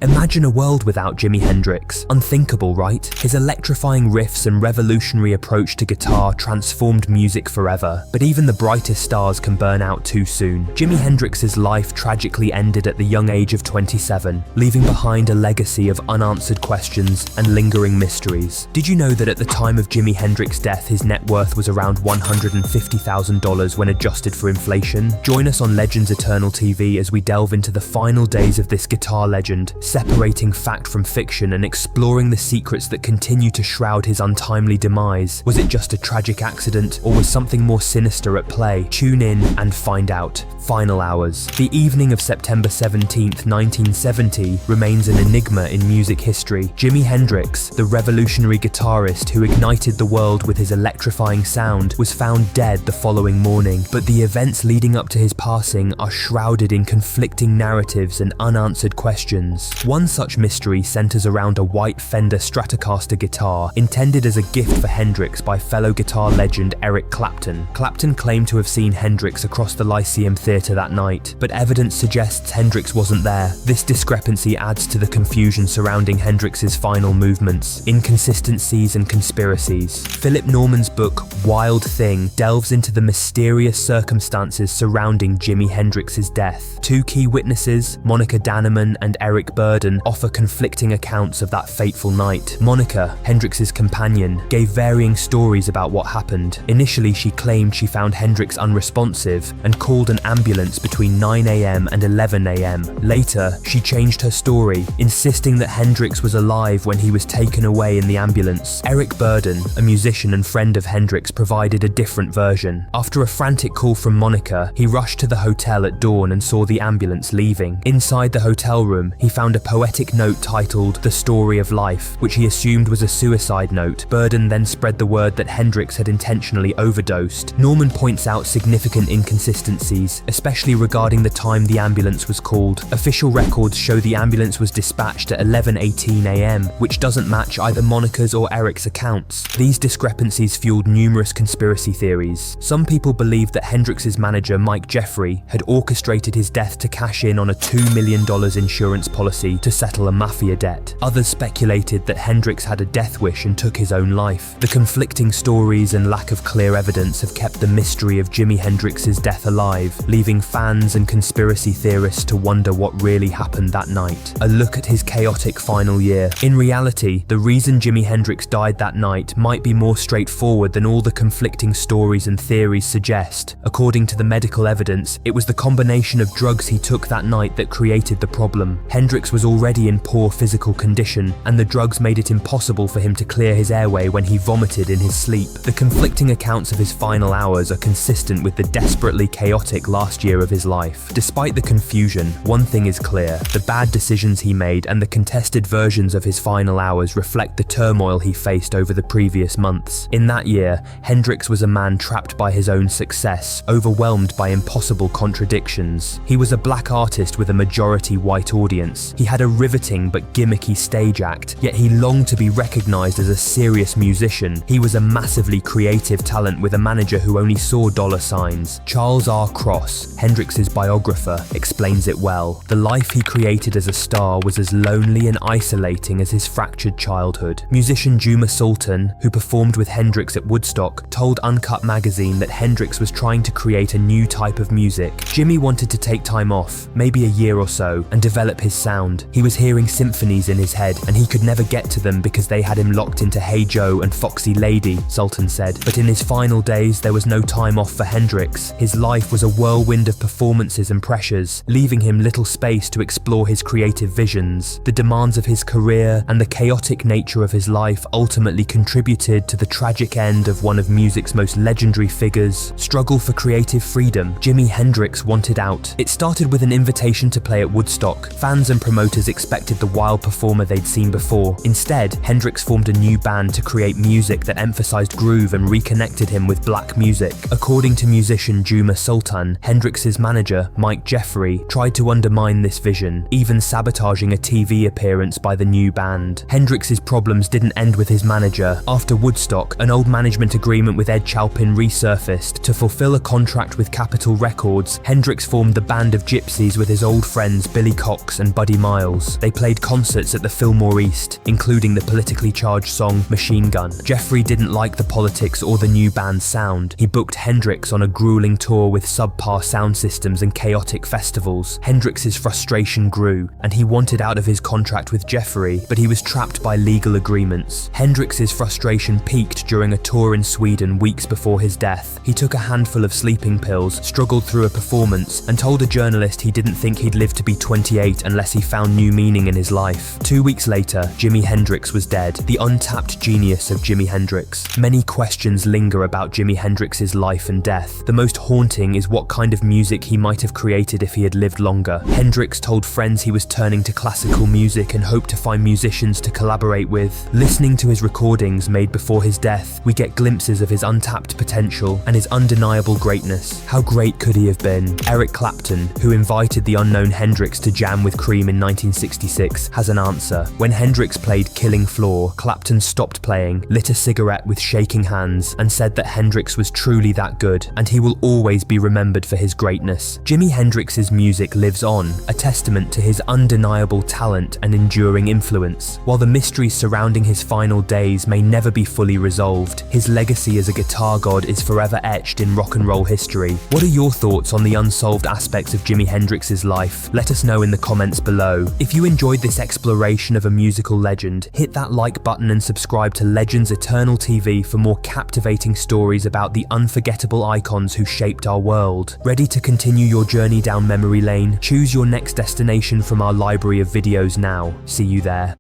Imagine a world without Jimi Hendrix. Unthinkable, right? His electrifying riffs and revolutionary approach to guitar transformed music forever. But even the brightest stars can burn out too soon. Jimi Hendrix's life tragically ended at the young age of 27, leaving behind a legacy of unanswered questions and lingering mysteries. Did you know that at the time of Jimi Hendrix's death, his net worth was around $150,000 when adjusted for inflation? Join us on LegendsEternalTV as we delve into the final days of this guitar legend, separating fact from fiction and exploring the secrets that continue to shroud his untimely demise. Was it just a tragic accident, or was something more sinister at play? Tune in and find out. Final hours. The evening of September 17th, 1970 remains an enigma in music history. Jimi Hendrix, the revolutionary guitarist who ignited the world with his electrifying sound, was found dead the following morning, but the events leading up to his passing are shrouded in conflicting narratives and unanswered questions. One such mystery centers around a white Fender Stratocaster guitar intended as a gift for Hendrix by fellow guitar legend Eric Clapton. Clapton claimed to have seen Hendrix across the Lyceum Theatre that night, but evidence suggests Hendrix wasn't there. This discrepancy adds to the confusion surrounding Hendrix's final movements, inconsistencies and conspiracies. Philip Norman's book Wild Thing delves into the mysterious circumstances surrounding Jimi Hendrix's death. Two key witnesses, Monica Danneman and Eric Burden, offer conflicting accounts of that fateful night. Monica, Hendrix's companion, gave varying stories about what happened. Initially, she claimed she found Hendrix unresponsive and called an ambulance between 9 AM and 11 AM. Later, she changed her story, insisting that Hendrix was alive when he was taken away in the ambulance. Eric Burden, a musician and friend of Hendrix, provided a different version. After a frantic call from Monica, he rushed to the hotel at dawn and saw the ambulance leaving. Inside the hotel room, he found a poetic note titled The Story of Life, which he assumed was a suicide note. Burden then spread the word that Hendrix had intentionally overdosed. Norman points out significant inconsistencies, especially regarding the time the ambulance was called. Official records show the ambulance was dispatched at 11:18 AM, which doesn't match either Monica's or Eric's accounts. These discrepancies fueled numerous conspiracy theories. Some people believed that Hendrix's manager, Mike Jeffrey, had orchestrated his death to cash in on a $2 million insurance policy to settle a mafia debt. Others speculated that Hendrix had a death wish and took his own life. The conflicting stories and lack of clear evidence have kept the mystery of Jimi Hendrix's death alive, leaving fans and conspiracy theorists to wonder what really happened that night. A look at his chaotic final year. In reality, the reason Jimi Hendrix died that night might be more straightforward than all the conflicting stories and theories suggest. According to the medical evidence, it was the combination of drugs he took that night that created the problem. Hendrix was already in poor physical condition, and the drugs made it impossible for him to clear his airway when he vomited in his sleep. The conflicting accounts of his final hours are consistent with the desperately chaotic last year of his life. Despite the confusion, one thing is clear: the bad decisions he made and the contested versions of his final hours reflect the turmoil he faced over the previous months. In that year, Hendrix was a man trapped by his own success, overwhelmed by impossible contradictions. He was a black artist with a majority white audience. He had a riveting but gimmicky stage act, yet he longed to be recognized as a serious musician. He was a massively creative talent with a manager who only saw dollar signs. Charles R. Cross, Hendrix's biographer, explains it well. The life he created as a star was as lonely and isolating as his fractured childhood. Musician Juma Sultan, who performed with Hendrix at Woodstock, told Uncut magazine that Hendrix was trying to create a new type of music. Jimi wanted to take time off, maybe a year or so, and develop his sound. He was hearing symphonies in his head, and he could never get to them because they had him locked into Hey Joe and Foxy Lady, Sultan said. But in his final days, there was no time off for Hendrix. His life was a whirlwind of performances and pressures, leaving him little space to explore his creative visions. The demands of his career and the chaotic nature of his life ultimately contributed to the tragic end of one of music's most legendary figures. Struggle for creative freedom. Jimi Hendrix wanted out. It started with an invitation to play at Woodstock. Fans and promoters expected the wild performer they'd seen before. Instead, Hendrix formed a new band to create music that emphasized groove and reconnected him with black music. According to musician Juma Sultan, Hendrix's manager, Mike Jeffrey, tried to undermine this vision, even sabotaging a TV appearance by the new band. Hendrix's problems didn't end with his manager. After Woodstock, an old management agreement with Ed Chalpin resurfaced. To fulfill a contract with Capitol Records, Hendrix formed the Band of Gypsies with his old friends Billy Cox and Buddy miles. They played concerts at the Fillmore East, including the politically charged song Machine Gun. Jeffrey didn't like the politics or the new band's sound. He booked Hendrix on a grueling tour with subpar sound systems and chaotic festivals. Hendrix's frustration grew, and he wanted out of his contract with Jeffrey, but he was trapped by legal agreements. Hendrix's frustration peaked during a tour in Sweden weeks before his death. He took a handful of sleeping pills, struggled through a performance, and told a journalist he didn't think he'd live to be 28 unless he found new meaning in his life. 2 weeks later, Jimi Hendrix was dead, the untapped genius of Jimi Hendrix. Many questions linger about Jimi Hendrix's life and death. The most haunting is what kind of music he might have created if he had lived longer. Hendrix told friends he was turning to classical music and hoped to find musicians to collaborate with. Listening to his recordings made before his death, we get glimpses of his untapped potential and his undeniable greatness. How great could he have been? Eric Clapton, who invited the unknown Hendrix to jam with Cream in 1966, has an answer. When Hendrix played Killing Floor, Clapton stopped playing, lit a cigarette with shaking hands, and said that Hendrix was truly that good, and he will always be remembered for his greatness. Jimi Hendrix's music lives on, a testament to his undeniable talent and enduring influence. While the mysteries surrounding his final days may never be fully resolved, his legacy as a guitar god is forever etched in rock and roll history. What are your thoughts on the unsolved aspects of Jimi Hendrix's life? Let us know in the comments below. If you enjoyed this exploration of a musical legend, hit that like button and subscribe to Legends Eternal TV for more captivating stories about the unforgettable icons who shaped our world. Ready to continue your journey down memory lane? Choose your next destination from our library of videos now. See you there.